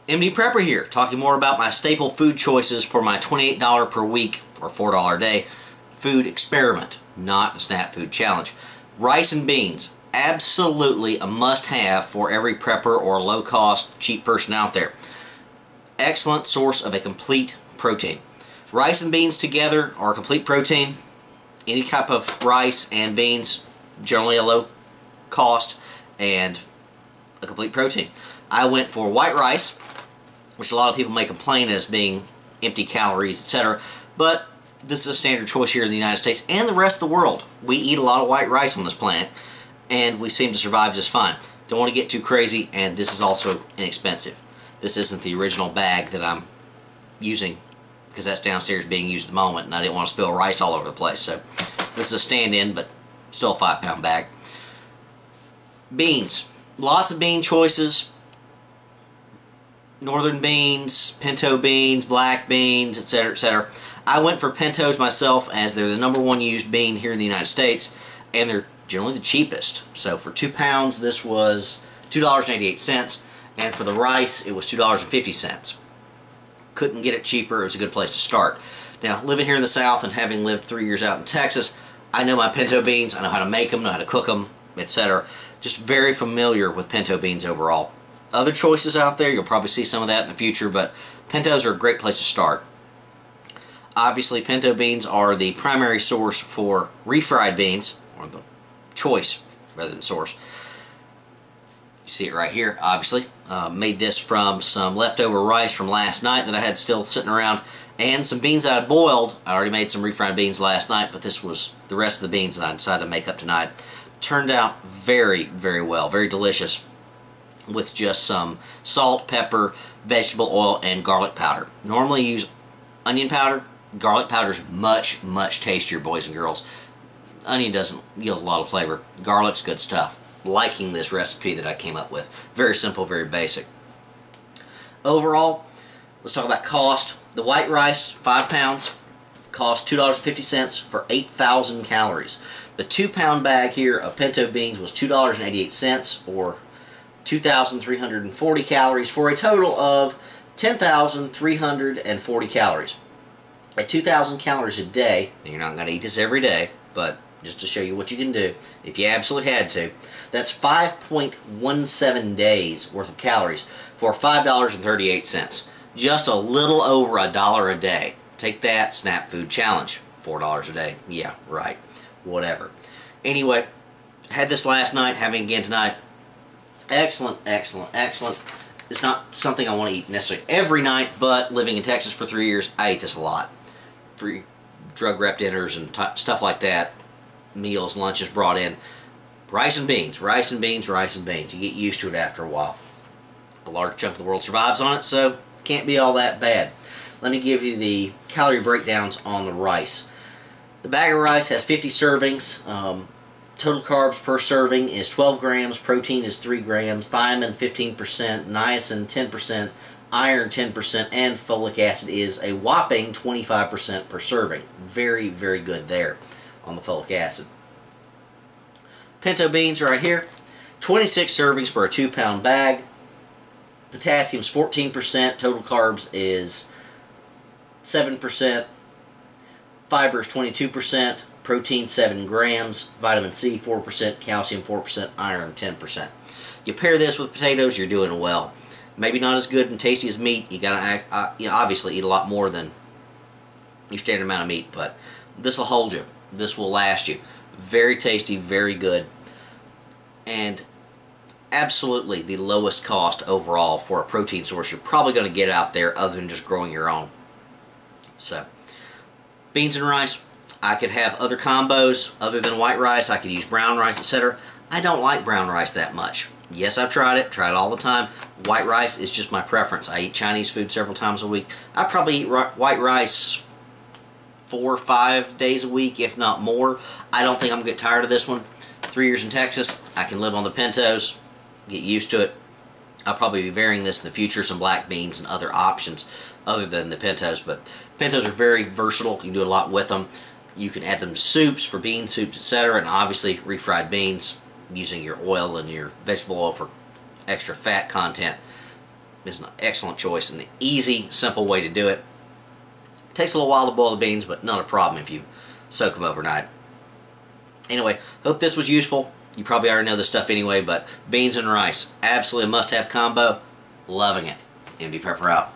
MD Prepper here, talking more about my staple food choices for my $28 per week or $4 a day food experiment, not the Snap Food Challenge. Rice and beans, absolutely a must-have for every prepper or low-cost, cheap person out there. Excellent source of a complete protein. Rice and beans together are a complete protein. Any type of rice and beans, generally a low cost and a complete protein. I went for white rice, which a lot of people may complain as being empty calories, etc. But this is a standard choice here in the United States and the rest of the world. We eat a lot of white rice on this planet, and we seem to survive just fine. Don't want to get too crazy, and this is also inexpensive. This isn't the original bag that I'm using, because that's downstairs being used at the moment, and I didn't want to spill rice all over the place. So this is a stand-in, but still a 5-pound bag. Beans. Lots of bean choices. Northern beans, pinto beans, black beans, etc., etc. I went for pintos myself as they're the #1 used bean here in the United States, and they're generally the cheapest. So for 2 pounds, this was $2.88, and for the rice, it was $2.50. Couldn't get it cheaper. It was a good place to start. Now, living here in the South and having lived 3 years out in Texas, I know my pinto beans. I know how to make them, know how to cook them, etc. Just very familiar with pinto beans overall. Other choices out there, you'll probably see some of that in the future, but pintos are a great place to start. Obviously, pinto beans are the primary source for refried beans, or the choice rather than source. You see it right here, obviously. Made this from some leftover rice from last night that I had still sitting around, and some beans that I boiled. I already made some refried beans last night, but this was the rest of the beans that I decided to make up tonight. Turned out very, very well, very delicious, with just some salt, pepper, vegetable oil, and garlic powder. Normally use onion powder. Garlic powder is much, much tastier, boys and girls. Onion doesn't yield a lot of flavor. Garlic's good stuff. Liking this recipe that I came up with. Very simple, very basic. Overall, let's talk about cost. The white rice, 5 pounds, cost $2.50 for 8,000 calories. The 2-pound bag here of pinto beans was $2.88, or 2,340 calories, for a total of 10,340 calories. At 2,000 calories a day, and you're not going to eat this every day, but just to show you what you can do, if you absolutely had to, that's 5.17 days worth of calories for $5.38. Just a little over $1 a day. Take that, Snap Food Challenge. $4 a day. Yeah, right. Whatever. Anyway, had this last night, having again tonight. Excellent, excellent, excellent. It's not something I want to eat necessarily every night, but living in Texas for 3 years, I ate this a lot. Free drug rep dinners and stuff like that. Meals, lunches brought in. Rice and beans, rice and beans, rice and beans. You get used to it after a while. A large chunk of the world survives on it, so it can't be all that bad. Let me give you the calorie breakdowns on the rice. The bag of rice has 50 servings. Total carbs per serving is 12 grams, protein is 3 grams, thiamine 15%, niacin 10%, iron 10%, and folic acid is a whopping 25% per serving. Very, very good there on the folic acid. Pinto beans right here, 26 servings for a 2-pound bag. Potassium is 14%, total carbs is 7%, fiber is 22%, protein 7 grams, vitamin C 4%, calcium 4%, iron 10%. You pair this with potatoes, you're doing well. Maybe not as good and tasty as meat. You gotta obviously eat a lot more than your standard amount of meat, but this will hold you. This will last you. Very tasty, very good, and absolutely the lowest cost overall for a protein source you're probably going to get out there, other than just growing your own. So, beans and rice. I could have other combos other than white rice. I could use brown rice, etc. I don't like brown rice that much. Yes, I've tried it all the time. White rice is just my preference. I eat Chinese food several times a week. I probably eat white rice 4 or 5 days a week, if not more. I don't think I'm going to get tired of this one. 3 years in Texas, I can live on the pintos, get used to it. I'll probably be varying this in the future, some black beans and other options other than the pintos. But pintos are very versatile. You can do a lot with them. You can add them to soups, for bean soups, etc. And obviously refried beans, using your oil and your vegetable oil for extra fat content. is an excellent choice and an easy, simple way to do it. It takes a little while to boil the beans, but not a problem if you soak them overnight. Anyway, hope this was useful. You probably already know this stuff anyway, but beans and rice, absolutely a must-have combo. Loving it. MD Prepper out.